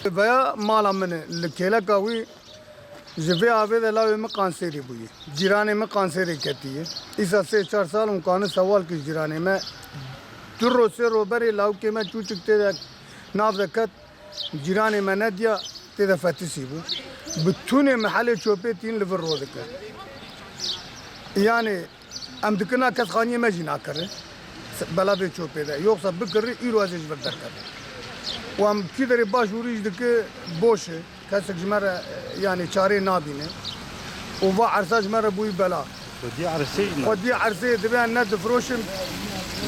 veya mala mene lekela kavi jve ave de la me kanseri buyi jirane me kanseri keti है इस से 4 साल उनका ने सवाल की जिराने में तुर्रो से रोबरे लाउ के मैं चुचकते नाव दकत जिराने में न दिया तेरा فتسيبه بتونه محل شوبيتين لفرو ذك يعني ام دكنا كسخانيه ما جينا كره بلا بي شوبي ده يوقف بكري يروج بدر كره وام كيدري باشوريج دك بوشه كاسك جمره يعني شاري نابينه وبا عرساج مره بوي بلا ودي عرسي دبي الناس فروشن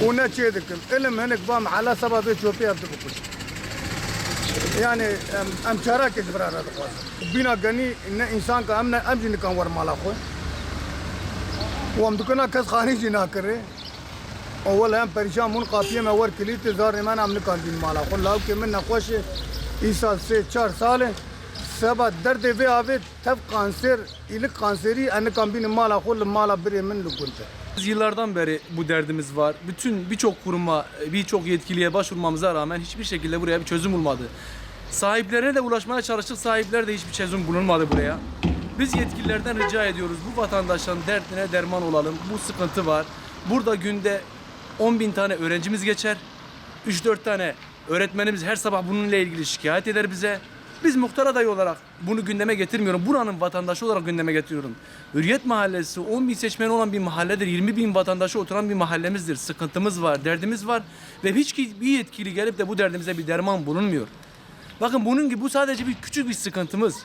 ونتشيدكم علم هنك بام على سبب شوبي ابدكم يعني ام شارك جبرار هذا بينا غني ان انسان کا امن امجن كان ور مالا خو وام دكنا كس خاني جنا करे اول هم پریشان من قافیه में ور کلی تزار من امن كان دين مالا خو لاو के من نقوش ایسا से 4 साल سبا درد ve abi tab kanser ilik kanseri en kan bin mala خو mala bir من lugunta. Yıllardan beri bu derdimiz var. Birçok kuruma, birçok yetkiliye başvurmamıza rağmen hiçbir şekilde buraya bir çözüm bulmadı. Sahiplerine de ulaşmaya çalıştık. Sahipler de hiçbir çözüm bulunmadı buraya. Biz yetkililerden rica ediyoruz. Bu vatandaşların derdine derman olalım. Bu sıkıntı var. Burada günde 10.000 tane öğrencimiz geçer. 3-4 tane öğretmenimiz her sabah bununla ilgili şikayet eder bize. Biz muhtar adayı olarak bunu gündeme getirmiyorum. Buranın vatandaşı olarak gündeme getiriyorum. Hürriyet Mahallesi 10.000 seçmeni olan bir mahalledir. 20.000 vatandaşı oturan bir mahallemizdir. Sıkıntımız var, derdimiz var. Ve hiçbir yetkili gelip de bu derdimize bir derman bulunmuyor. Bakın bunun gibi bu sadece bir küçük bir sıkıntımız.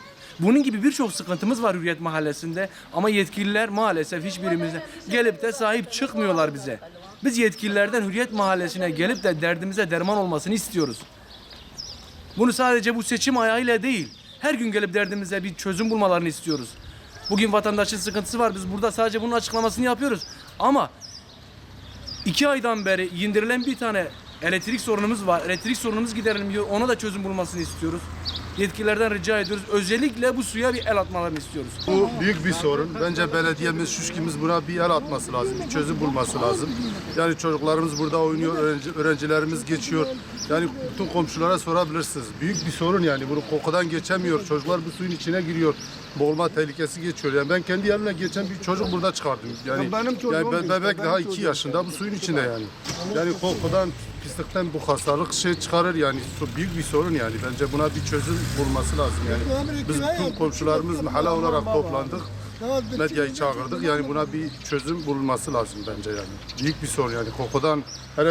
Bunun gibi birçok sıkıntımız var Hürriyet Mahallesi'nde. Ama yetkililer maalesef hiçbirimize gelip de sahip çıkmıyorlar bize. Biz yetkililerden Hürriyet Mahallesi'ne gelip de derdimize derman olmasını istiyoruz. Bunu sadece bu seçim ayağıyla değil, her gün gelip derdimize bir çözüm bulmalarını istiyoruz. Bugün vatandaşın sıkıntısı var, biz burada sadece bunun açıklamasını yapıyoruz. Ama 2 aydan beri indirilen bir tane elektrik sorunumuz var. Elektrik sorunumuz giderilmiyor, ona da çözüm bulmasını istiyoruz. Yetkililerden rica ediyoruz. Özellikle bu suya bir el atmalarını istiyoruz. Bu büyük bir sorun. Bence belediyemiz, şuşkimiz buna bir el atması lazım. Bir çözüm bulması lazım. Yani çocuklarımız burada oynuyor, öğrencilerimiz geçiyor. Yani bütün komşulara sorabilirsiniz. Büyük bir sorun yani. Bunu kokudan geçemiyor. Çocuklar bu suyun içine giriyor. Boğulma tehlikesi geçiyor. Yani ben kendi yerimle geçen bir çocuk burada çıkardım. Yani bebek daha 2 yaşında bu suyun içinde yani. Yani kokudan, pislikten bu hastalık çıkarır yani. Büyük bir sorun yani. Bence buna bir çözüm bulması lazım yani. Biz bütün komşularımız mahalle olarak toplandık. Medyayı çağırdık. Yani buna bir çözüm bulunması lazım bence yani. Büyük bir sorun yani kokudan.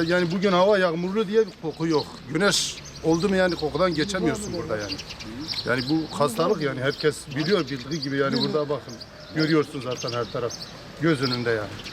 Yani bugün hava yağmurlu diye bir koku yok. Güneş oldu mu yani kokudan geçemiyorsun burada yani. Yani bu hastalık yani herkes biliyor bildiği gibi yani burada bakın. Görüyorsun zaten her taraf. Göz önünde yani.